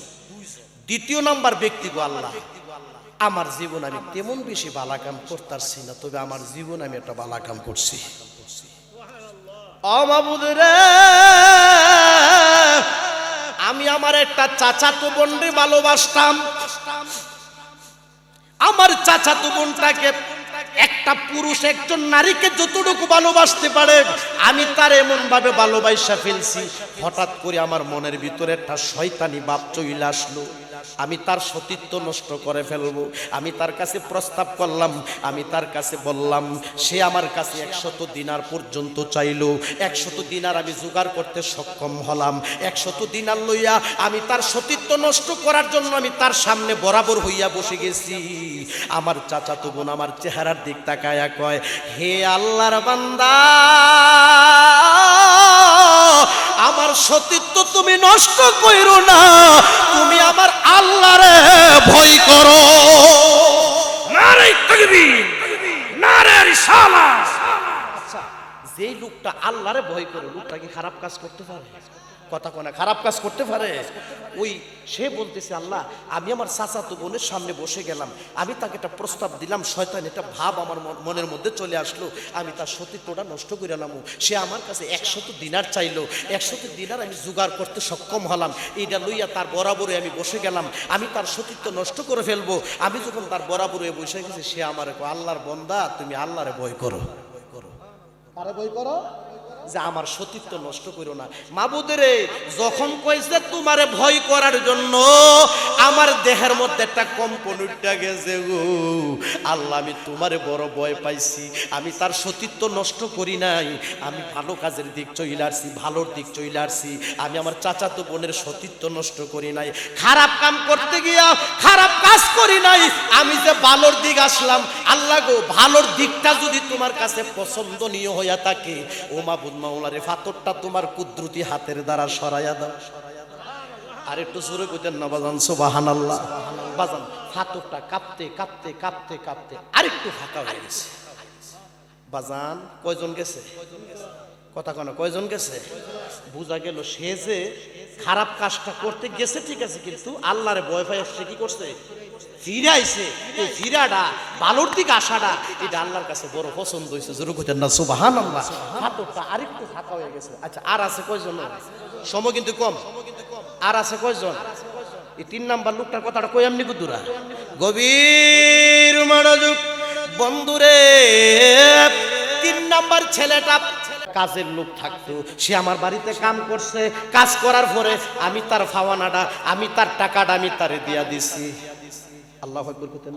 দ্বিতীয় নাম্বার ব্যক্তি গো, আল্লাহ আমার জীবন আমি তেমন বেশি ভালো কাম করতেছি না, তবে আমার জীবন আমি একটা ভালো কাম করছি। ও মাবুদ রে, আমি আমার একটা চাচাতো বোনকে ভালোবাসতাম। আমার চাচাতো বোনটাকে একটা পুরুষ একজন নারীকে যতটুকু ভালোবাসতে পারে, আমি তার এমন ভাবে ভালোবাসা ফেলছি, হঠাৎ করে আমার মনের ভিতরে একটা শয়তানি ভাব চলে আসলো। আমি তার সতীত্ব নষ্ট করে ফেলবো। আমি তার কাছে প্রস্তাব করলাম, আমি তার কাছে বললাম, সে আমার কাছে 100 দিনার পর্যন্ত চাইলো। 100 দিনার আমি জোগাড় করতে সক্ষম হলাম। 100 দিনার লইয়া আমি তার সতীত্ব নষ্ট করার জন্য আমি তার সামনে বরাবর হইয়া বসে গেছি। আমার চাচাতো বোন আমার চেহারার দিক তাকায়া কয়, হে আল্লাহর বান্দা, আমার সতীত্ব তুমি নষ্ট কইরো না, তুমি আমার আল্লাহরে ভয় করো। নারে তাকবীর, নারে রিসালাত। আচ্ছা, যেই লোকটা আল্লাহরে ভয় করে, লোকটা কি খারাপ কাজ করতে পারে? কথা কোনা খারাপ কাজ করতে পারে? ওই সে বলতেছে, আল্লাহ আমি আমার চাচাতো বোনের সামনে বসে গেলাম, আমি তাকে একটা প্রস্তাব দিলাম, শয়তান এটা ভাব আমার মনের মধ্যে চলে আসলো, আমি তার সতীত্বটা নষ্ট করে নামো। সে আমার কাছে 100 দিনার চাইলো, 100 দিনার আমি জোগাড় করতে সক্ষম হলাম। এইটা লইয়া তার বরাবরে আমি বসে গেলাম, আমি তার সতীত্ব নষ্ট করে ফেলবো। আমি যখন তার বরাবরে বসে গেছি, সে আমার আল্লাহর বান্দা, তুমি আল্লাহরে ভয় করো। কারে ভয় করো? যে আমার সতীত্ব নষ্ট করো না। মাবুদের যখন কইছে তোমারে ভয় করার জন্য, আমার দেহের মধ্যে একটা কম্পন উঠে গেছে গো। আল্লাহ আমি তোমারে বড় ভয় পাইছি, আমি তার সতীত্ব নষ্ট করি নাই, আমি ভালো কাজের দিক চলে আসছি, ভালোর দিক চলে আসছি, আমি আমার চাচাতো বোনের সতীত্ব নষ্ট করি নাই, খারাপ কাম করতে গিয়া খারাপ কাজ করি নাই, আমি যে ভালোর দিক আসলাম। আল্লাহ গো, ভালোর দিকটা যদি তোমার কাছে পছন্দনীয় হইয়া থাকে, ও মাবুদ মাওলারে ফাতরটা তোমার কুদরতি হাতের দ্বারা সরাইয়া দাও। আর একটু জোরে কইতেন না বাজান সুবহানাল্লাহ। বাজান ফাতরটা কাঁপতে কাঁপতে কাঁপতে কাঁপতে আরেকটু ফাঁকা হয়ে গেছে। বাজান কয়জন গেছে? কথা কেন, কয়জন গেছে? বুঝা গেল সে যে খারাপ কাজটা করতে গেছে ঠিক আছে, কিন্তু আল্লাহরে ভয় পায় সে কি করছে? ফিরে আইছে। এই ফিরাটা, ভালোর দিকে আসাটা, এটা আল্লাহর কাছে বড় পছন্দ হয়েছে। জোরে কইতেন না সুবহানাল্লাহ। ফাতরটা আরেকটু ফাঁকা হয়ে গেছে। আচ্ছা, আর আছে কয়জন? সময় কিন্তু কম। আর আছে কয়জন? এই 3 নাম্বার লোকটার কথাটা কই এমনি কুদুরা গভীর মনোযোগ বন্ধুরে। 3 নাম্বার ছেলেটা কাজের লোক থাকতো, সে আমার বাড়িতে কাম করছে, কাজ করার পরে আমি তার ফাওয়ানাটা, আমি তার টাকাটা আমি তারে দিয়া দিছি। আল্লাহু আকবার কইতেন।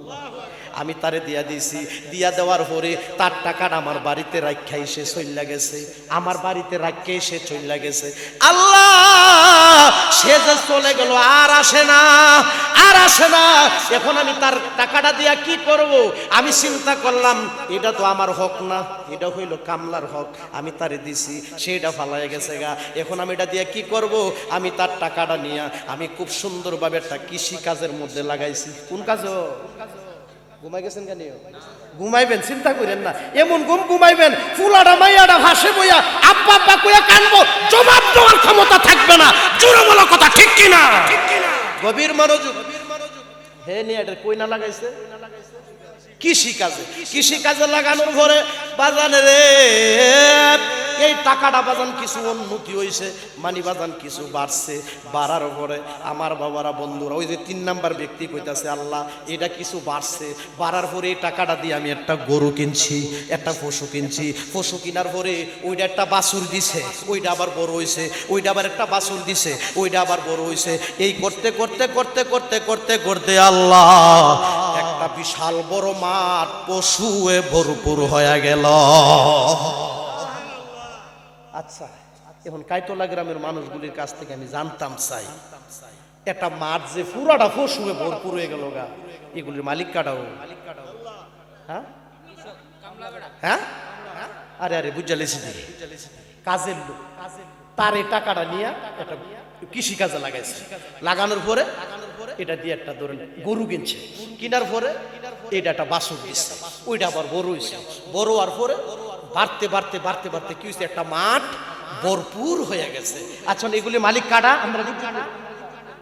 আমি তারে দিয়া দিছি, দিয়া দেওয়ার পরে তার টাকাটা আমার বাড়িতে রাখাই সে চইলা গেছে, আমার বাড়িতে রাখাই সে চইলা গেছে। আল্লাহ, সে যে চলে গেল, আর আসে না, আর আসে না। এখন আমি তার টাকাটা দিয়া কি করব? আমি চিন্তা করলাম এটা তো আমার হক না, এটা হইল কামলার হক, আমি তারে দিছি, সেটা ফালাইয়া গেছে গা। এখন আমি এটা দিয়া কি করব? আমি তার টাকাটা নিয়া আমি খুব সুন্দরভাবে একটা কৃষি কাজের মধ্যে লাগাইছি। কোন কাজ? ঘুমাই গেছেন কেন? ঘুমাইবেন, চিন্তা করেন না, এমন ঘুমাইবেন ফুলাটা মাইয়াটা ভাসে বইয়া আব্বা আব্বা কইয়া কানবো, জবাব দেওয়ার ক্ষমতা থাকবে না। জোরে বলো কথা ঠিক কিনা? গভীর মনোযোগ। হে নিয়ে এটা কই না লাগাইছে? কৃষি কাজে। কৃষি কাজে লাগানোর পরে বাজানে রে এই টাকাটা বাজান কিছু উন্নতি হয়েছে, মানি বাজান কিছু বাড়ছে। বাড়ার পরে আমার বাবারা বন্ধুরা, ওই যে 3 নাম্বার ব্যক্তি কইতাছে আল্লাহ এটা কিছু বাড়ছে, বাড়ার পরে এই টাকাটা দিয়ে আমি একটা গরু কিনছি, একটা পশু কিনছি। পশু কেনার পরে ওইটা একটা বাছুর দিছে, ওইটা আবার বড় হয়েছে, ওইটা আবার একটা বাছুর দিছে, ওইটা আবার বড় হয়েছে। এই করতে করতে করতে করতে করতে করতে আল্লাহ একটা বিশাল বড় মাঠ পশুয়ে ভরপুর হয়ে গেল। আচ্ছা, এখন কাইতলা গ্রামের মানুষগুলির কাছ থেকে আমি জানতাম চাই, একটা মাঠ যে পুরাটা পশুয়ে ভরপুর হয়ে গেল গা, এগুলির মালিক কাটাও? হ্যাঁ হ্যাঁ, আরে আরে বুঝা লেছি, কাজের লোক তার এই টাকাটা নিয়ে একটা কৃষি কাজে লাগাইছে। লাগানোর পরে এটা দিয়ে একটা ধরেন গরু কিনছে, কিনার পরে এটা একটা বাছুর দিচ্ছে, ওইটা আবার বড় হয়েছে। বড় হওয়ার পরে বাড়তে বাড়তে বাড়তে বাড়তে কি হয়েছে? একটা মাঠ ভরপুর হয়ে গেছে। আচ্ছা, এগুলি মালিক কাটা? আমরা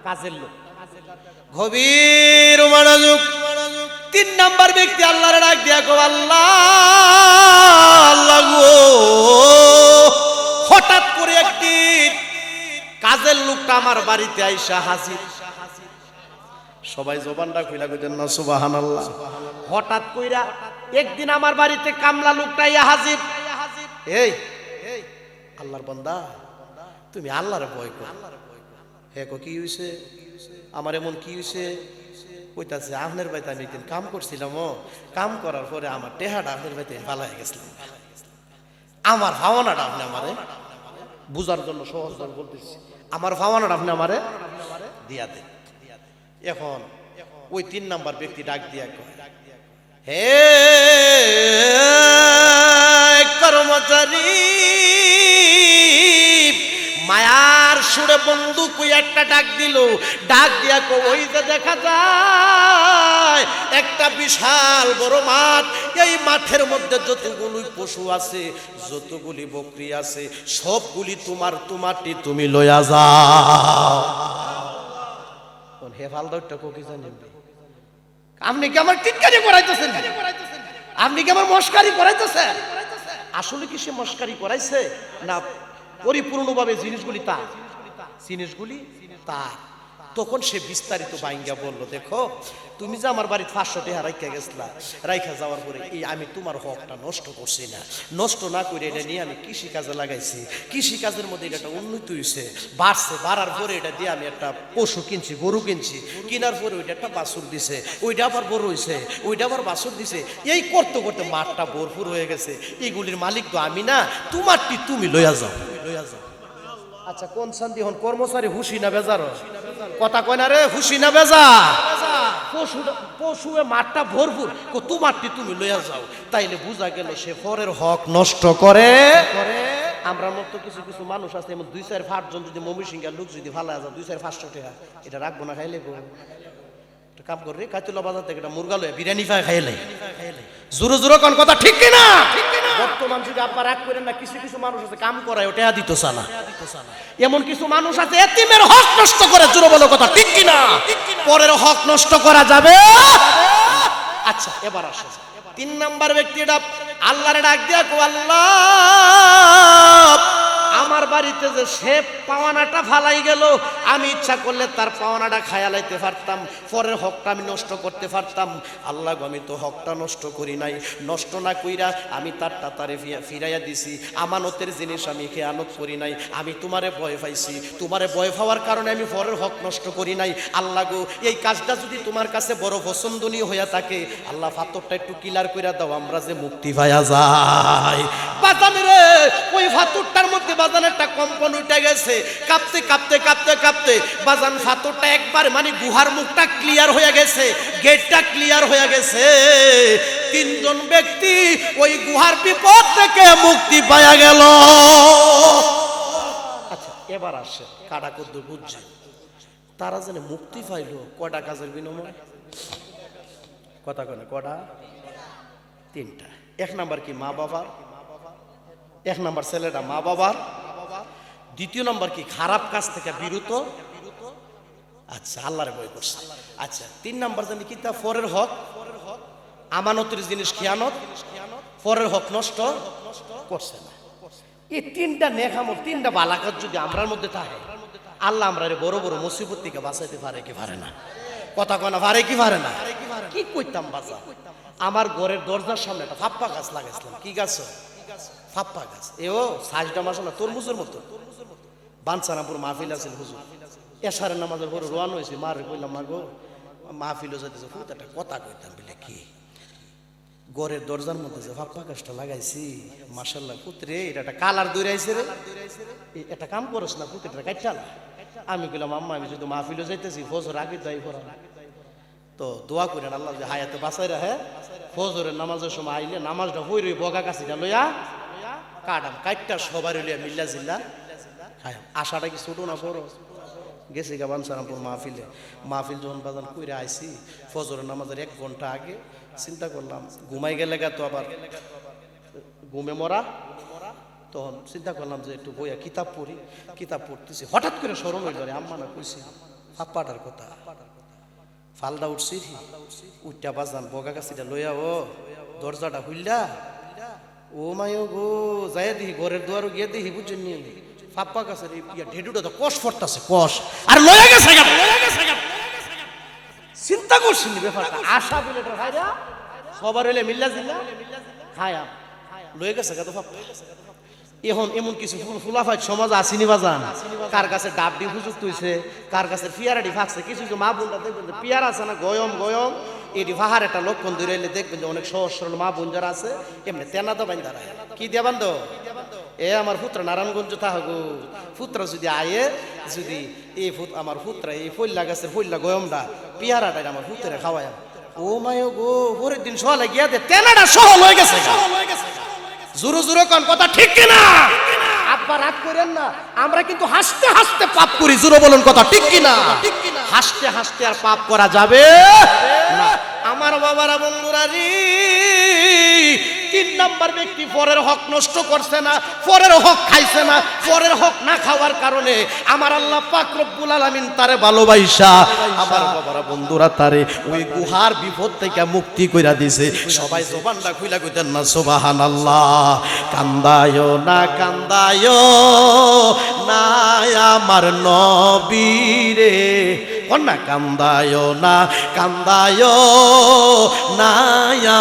কাজের লোক। গভীর মনোযোগ। 3 নাম্বার ব্যক্তি আল্লাহর ডাক দিয়া গো, আল্লাহ আল্লাহ গো, হঠাৎ করে একদিন কাজের লোকটা আমার বাড়িতে আইসা হাজির। সবাই জবানটা খুইলা কইতেন না সুবহানাল্লাহ। হঠাৎ কইরা একদিন আমার বাড়িতে কামলা লোকটা ইয়া হাজির। এই আল্লাহর বান্দা, তুমি আল্লাহর ভয় কর। হে কো কি হইছে? আমার এমন কি হইছে? কইতাছে আপনার বাড়িতে আমি একদিন কাম করছিলাম, কাম করার পরে আমার টেহাটা আপনার বাড়িতে পালাই গেছিলাম, আমার ভাবনাটা আপনি আমারে বুঝার জন্য সহজ বলতেছি, আমার ভাবনাটা আপনি আমারে দিয়া দেন। এখন ওই 3 নাম্বার ব্যক্তি ডাক দিয়া কয়, হে কর্মচারী, মায়ার সুরে বন্ধু কই একটা ডাক দিল। ডাক দিয়া কো, ওই যে দেখা যায় একটা বিশাল বড় মাঠ, এই মাঠের মধ্যে যতগুলি পশু আছে, যতগুলি বকরি আছে, সবগুলি তোমার, তোমারটি তুমি লইয়া যাও। হে ফালদারটা কো কি জানেন? আপনি কি আমার টিটকারি করাইতেছেন? আপনি কি আমার মস্কারি করাইতেছেন? আসলে কি সে মস্কারি করাইছে না পরিপূর্ণভাবে জিনিসগুলি তার? জিনিসগুলি তার। তখন সে বিস্তারিত বাইঙ্গা বলল, দেখো তুমি যে আমার বাড়িতে 500 টাকা রাইখা গেছলা, রাইখা যাওয়ার পরে এই আমি তোমার হকটা নষ্ট করছি না, নষ্ট না করে এটা নিয়ে আমি কৃষি কাজে লাগাইছি, কৃষি কাজের মধ্যে এটা উন্নতি হয়েছে, বাড়ছে, বাড়ার পরে এটা দিয়ে আমি একটা পশু কিনছি, গরু কিনছি, কেনার পরে ওইটা একটা বাছুর দিছে, ওইটা আবার বড় হয়েছে, ওইটা আবার বাছুর দিছে, এই করতে করতে মাঠটা ভরপুর হয়ে গেছে, এগুলির মালিক তো আমি না, তোমারটি তুমি লইয়া যাও, লইয়া যাও। আচ্ছা কোন শান্তি হন কর্মচারী হুশি না বেজার? কথা কয় না রে, হুশি না বেজা? পশু মাঠটা ভরপুর, তোমারটি তুমি লইয়া যাও। তাইলে বুঝা গেল সে পরের হক নষ্ট করে। আমরা মতো কিছু কিছু মানুষ আছে এমন 2-4-5 জন যদি ময়মনসিংহের লোক যদি ভালো আছে 2-4-500 টাকা এটা রাখবো না, খাইলে কাম করে কাইতুল্লা বাজার থেকে একটা মুরগা লয়ে বিরিয়ানি খাইলে জোরো জোরো কোন কথা ঠিক কিনা? বর্তমান যুগে আপনারা রাগ করেন না, কিছু কিছু মানুষ আছে কাম করায় ওটা দিত সালা, এমন কিছু মানুষ আছে এতিমের হক নষ্ট করে, জোরো বলো কথা ঠিক কিনা? পরের হক নষ্ট করা যাবে? আচ্ছা এবার আসে 3 নাম্বার ব্যক্তিটা আল্লাহর ডাক দিয়া কো, আল্লাহ আমার বাড়িতে যে সে পাওয়ানাটা ফালাই গেল, আমি ইচ্ছা করলে তার পাওয়ানাটা খায়ালাইতে পারতাম, পরের হকটা আমি নষ্ট করতে পারতাম। আল্লাহ গো আমি তো হকটা নষ্ট করি নাই, নষ্ট না কইরা আমি তারটা তারে ফিরাইয়া দিছি, আমানতের জিনিস আমি খেয়ানত করি নাই, আমি তোমারে ভয় পাইছি, তোমারে ভয় পাওয়ার কারণে আমি পরের হক নষ্ট করি নাই। আল্লাহ গো এই কাজটা যদি তোমার কাছে বড় পছন্দনীয় হইয়া থাকে, আল্লাহ ফাতরটা একটু ক্লিয়ার কইরা দাও, আমরা যে মুক্তি পাইয়া যাই। বাজান রে ওই ফাতরটার মধ্যে বাজান একটা কম্পন উঠে গেছে, কাঁপতে কাঁপতে কাঁপতে কাঁপতে বাজান ফাতরটা একবার মানে গুহার মুখটা ক্লিয়ার হয়ে গেছে, গেটটা ক্লিয়ার হয়ে গেছে। 3 জন ব্যক্তি ওই গুহার বিপদ থেকে মুক্তি পাওয়া গেল। আচ্ছা এবার আসে কাটা কদ্দু বুঝছে তারা যেন মুক্তি পাইল কটা কাজের বিনিময়? কথা কেন কটা? 3টা। 1 নাম্বার কি মা বাবার, 1 নাম্বার ছেলেটা মা বাবার, 2য় নাম্বার কি খারাপ কাজ থেকে বিরত, আচ্ছা আল্লাহরে ভয় করছে। আচ্ছা 3 নাম্বার জানি কি তা পরের হক, আমানতের জিনিস খেয়ানত, পরের হক নষ্ট করছে না। এই 3টা নেক আমল, 3টা ভালো কাজ যদি আমরার মধ্যে থাকে, আল্লাহ আমরারে বড় বড় মুসিবত থেকে বাঁচাইতে পারে কি পারে না? কথা কয় না, পারে কি পারে না? কি কইতাম বাজা, আমার ঘরের দরজার সামনে একটা ফাপ্পা গাছ লাগাইছিলাম। কি গাছ? ফাপ্পা গাছ। এও সাজটা মাসালা তরমুজের মতো। বাঞ্ছারামপুর মাহফিল আছিল হুজুর, এশারের নামাজের পরে রোয়ানো হয়েছে, মারে কইলাম মা গো মাহফিলও যাইতেছে, খুব একটা কথা কইতাম বলে কি ঘরের দরজার মধ্যে যে ফাপ্পা গাছটা লাগাইছি মাশাআল্লাহ পুত্রে এটা একটা কালার দৌড়াইছে রে, এটা কাম করস না পুত্র, এটা কাটটা। আমি কইলাম আম্মা আমি যদি মাহফিলও যাইতেছি ফজর আগে যাই পড়া, তো দোয়া করেন আল্লাহ যে হায়াতে বাঁচাই রাখে, ফজরের নামাজের সময় আইলে নামাজটা হই রই বগা কাছিটা লইয়া কাটাম, কাটটা সবার লইয়া মিল্লা জিল্লা খাই। আশাটা কি ছোট না বড়? গেছি গা বাঞ্ছারামপুর মাহফিলে, মাহফিল যখন বাজান কইরা আইছি ফজরের নামাজের 1 ঘন্টা আগে চিন্তা করলাম ঘুমাই গেলে গা তো আবার ঘুমে মরা, তখন চিন্তা করলাম যে একটু বইয়া কিতাব পড়ি, কিতাব পড়তেছি, হঠাৎ করে স্মরণ হইল রে আম্মা না কইছি ফাপ্পাটার কথা, ফালদা উঠছি, উঠটা বাজান বগা গাছিটা লইয়া ও দরজাটা খুললা, ও মায়ো গো যাই দিহি ঘরের দুয়ারও গিয়ে দিহি বুঝছেন ফাপ্পা গাছের ঢেডুটা তো কষ ফরতাছে, কষ আর লইয়া গেছে। চিন্তা করছি ব্যাপারটা, আশা বিলেটার খাইরা সবার হইলে মিল্লা জিল্লা খায়া লয়ে গেছে গা তো ফাপ্পা। এখন এমন কিছু ফুলাফাইট সমাজ আসেনি বাজান, কার কাছে ডাব ডি হুজুক তুইছে, কার কাছে পিয়ারাডি ফাঁকছে, কিছু কিছু মা বোনরা দেখবেন যে পিয়ার আছে না গয়ম গয়ম এটি ফাহার একটা লক্ষণ ধরে এলে দেখবেন যে অনেক সহজ সরল মা বোন যারা আছে এমনি তেনা তো বাইন্দা কি দিয়া বান্ধ এ আমার পুত্র নারায়ণগঞ্জ থাকো পুত্র যদি আয়ে যদি এই আমার পুত্র এই ফল্লা গাছের ফল্লা গয়মটা পিয়ারাটা আমার পুত্রে খাওয়ায়, ও মায় গো পরের দিন সকালে গিয়া দে তেনাটা সহল হয়ে গেছে। জোরো জোরো কোন কথা ঠিক কিনা? আব্বা রাগ করেন না, আমরা কিন্তু হাসতে হাসতে পাপ করি, জোরো বলুন কথা ঠিক কিনা? হাসতে হাসতে আর পাপ করা যাবে না। আমার বাবারা বন্ধুরা রে, 3 নাম্বার ব্যক্তি পরের হক নষ্ট করছে না, পরের হক খাইছে না, পরের হক না খাওয়ার কারণে আমার আল্লাহ পাক রব্বুল আলামিন তারে ভালোবাসা আমার বাবারা বন্ধুরা তারে ওই গুহার বিপদ থেকে মুক্তি কইরা দিয়েছে। সবাই জবানটা খুইলা কইতেন না সুবহানাল্লাহ। কান্দায়ো না কান্দায়ো না আমার নবীরে, কন্যা কান্দায় না, কান্দায় না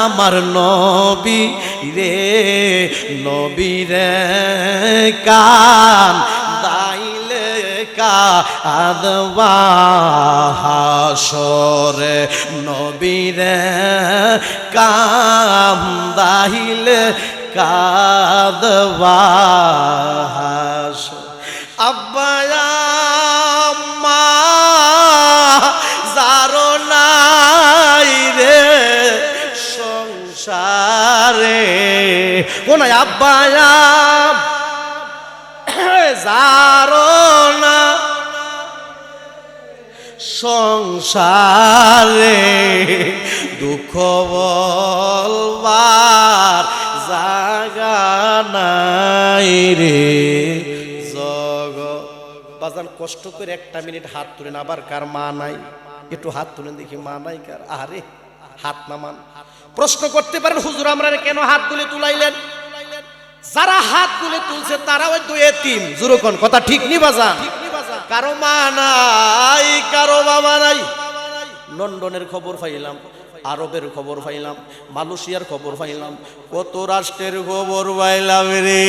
আমার নবী রে, নবী রে কান দাইলে কাঁদবা হাসরে, নবী রে কান্দাইলে কাঁদবা হাসরে। আব্বা আম্মা যারো নাই রে সংসারে, কোন আব্বা যারো না সংসারে, দুঃখ বলবার জাগা নাই রে জগৎ। বাজান কষ্ট করে একটা মিনিট হাত তুলেন, আবার কার মা নাই একটু হাত তুলেন দেখি, মা নাই কার? আরে হাত নামান। প্রশ্ন করতে পারেন হুজুর আমরা কেন হাত তুলে তুলাইলেন? যারা হাত তুলে তুলছে তারা ওই তো এতিম। জুরুকন কথা ঠিক নি বাজান? কারো মা নাই, কারো বাবা নাই। লন্ডনের খবর পাইলাম, আরবের খবর পাইলাম, মালয়েশিয়ার খবর পাইলাম, কত রাষ্ট্রের খবর পাইলাম রে।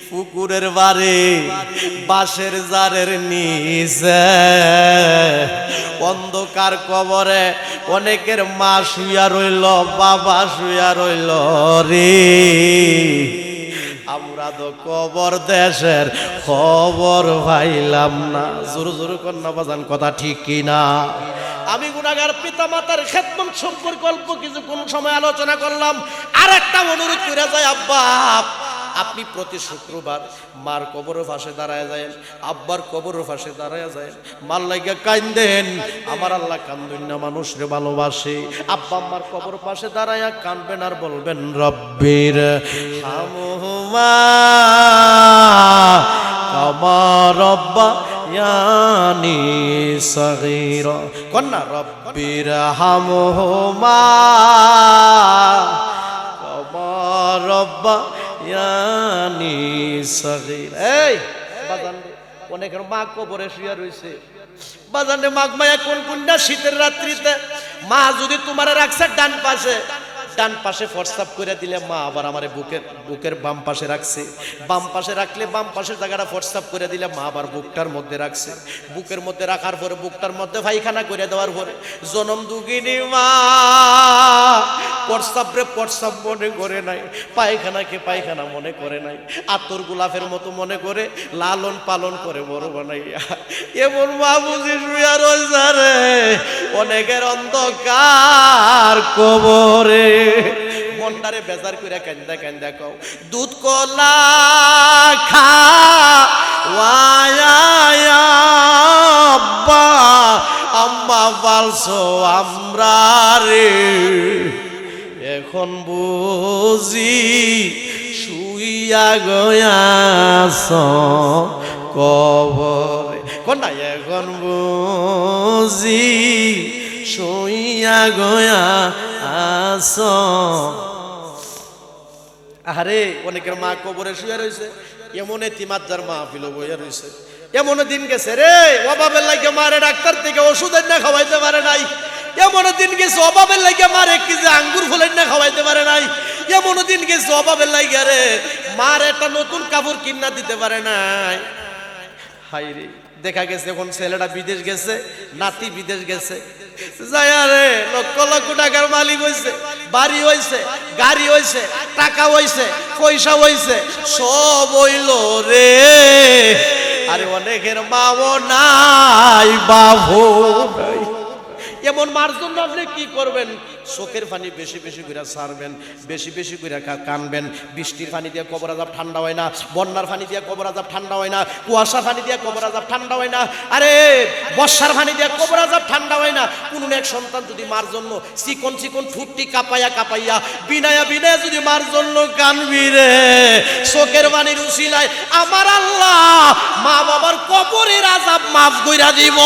পুকুরের বারে বাঁশের জারের নিচে অন্ধকার কবরে অনেকের মা শুয়া রইল, বাবা শুয়া রইল রে। আমরা তো কবর দেশের খবর পাইলাম না। জোর জোর কন্যা বাজান কথা ঠিক কিনা? আমি গুনাহগার পিতা মাতার খেদমত সম্পর্কে অল্প কিছু কোন সময় আলোচনা করলাম। আর একটা অনুরোধ করে যায়, আব্বা আপনি প্রতি শুক্রবার মার কবরের পাশে দাঁড়ায় যায়, আব্বার কবরের পাশে দাঁড়ায় যায়, মার লাগা কান্দেন। আমার আল্লাহ কান্দুন না, মানুষরে ভালোবাসে। আব্বা আম্মার কবর পাশে দাঁড়ায় কানবেন আর বলবেন রব্বির হামহুমা কামা রাব্বায়ানি সগীরা, কন্যা রব্বির হামহুমা কামা রাব্বা ইয়ানি সগীর। এই বাজান অনেকের মা কবরে শুয়ে রইছে। বাজান রে মাগ মায়া কোন কোনটা শীতের রাত্রিতে মা যদি তোমারে রাখছে ডান পাশে, ডান পাশে ফরসাপ করে দিলে মা আবার আমারে বুকের বাম পাশে রাখছে, বাম পাশে রাখলে বাম পাশের জায়গাটা ফরসাপ করে দিলে মা আবার বুকটার মধ্যে রাখছে, বুকের মধ্যে রাখার পরে বুকটার মধ্যে পায়খানা করে দেওয়ার পরে জনম দুগিনী মা ফরসাপরে ফরসাপ মনে করে নাই, পায়খানাকে পায়খানা মনে করে নাই, আতর গোলাপের মতো মনে করে লালন পালন করে বড় বানাইয়া এমন মা বুঝি শুয়া রইছে রে অনেকের অন্ধকার কবরে। মনটারে বেজার করে কান্দা কান্দা কও দুধ কলা খাওয়ায়া আব্বা আম্মা বলছো আমরা রে, এখন বুঝি শুইয়া গয়াছ কবরে। কোনটা এখন বুঝি শুইয়া গয়া আস। আরে অনেকের মা কবরে শুয়ে রয়েছে, এমন এতিমাজ্জার মাহফিল বইয়া রয়েছে। এমন দিন গেছে রে অভাবের লাগে মারে ডাক্তার থেকে ওষুধ না খাওয়াইতে পারে নাই, এমন দিন গেছে অভাবের লাগে মার 1 কেজি আঙ্গুর ফুলেন না খাওয়াইতে পারে নাই, এমন দিন গেছে অভাবের লাগে রে মার একটা নতুন কাপড় কিনা দিতে পারে নাই। হাই রে দেখা গেছে এখন ছেলেটা বিদেশ গেছে, নাতি বিদেশ গেছে, যায় রে লক্ষ লক্ষ টাকার মালিক হইছে, বাড়ি হইছে, গাড়ি হইছে, টাকা হইছে, পয়সা হইছে, সব হইল রে। আরে অনেকের মাও নাই বাবু নাই। এমন মার জন্য আপনি কি করবেন? চোখের পানি বেশি বেশি করে ছাড়বেন, বেশি বেশি করে কানবেন। বৃষ্টির পানি দিয়ে কবর আযাব ঠান্ডা হয় না, বন্যার পানি দিয়ে কবর আযাব ঠান্ডা হয় না, কুয়াশার পানি দিয়ে কবর আযাব ঠান্ডা হয় না, আরে বর্ষার পানি দিয়ে কবর আযাব ঠান্ডা হয় না। কোন এক সন্তান যদি মার জন্য চিকন চিকন ঠুটটি কাঁপাইয়া কাঁপাইয়া বিনায়া বিনায়া যদি মার জন্য কানবি রে, চোখের পানির উসিলায় আমার আল্লাহ মা বাবার কবরের আযাব মাফ কইরা দিব।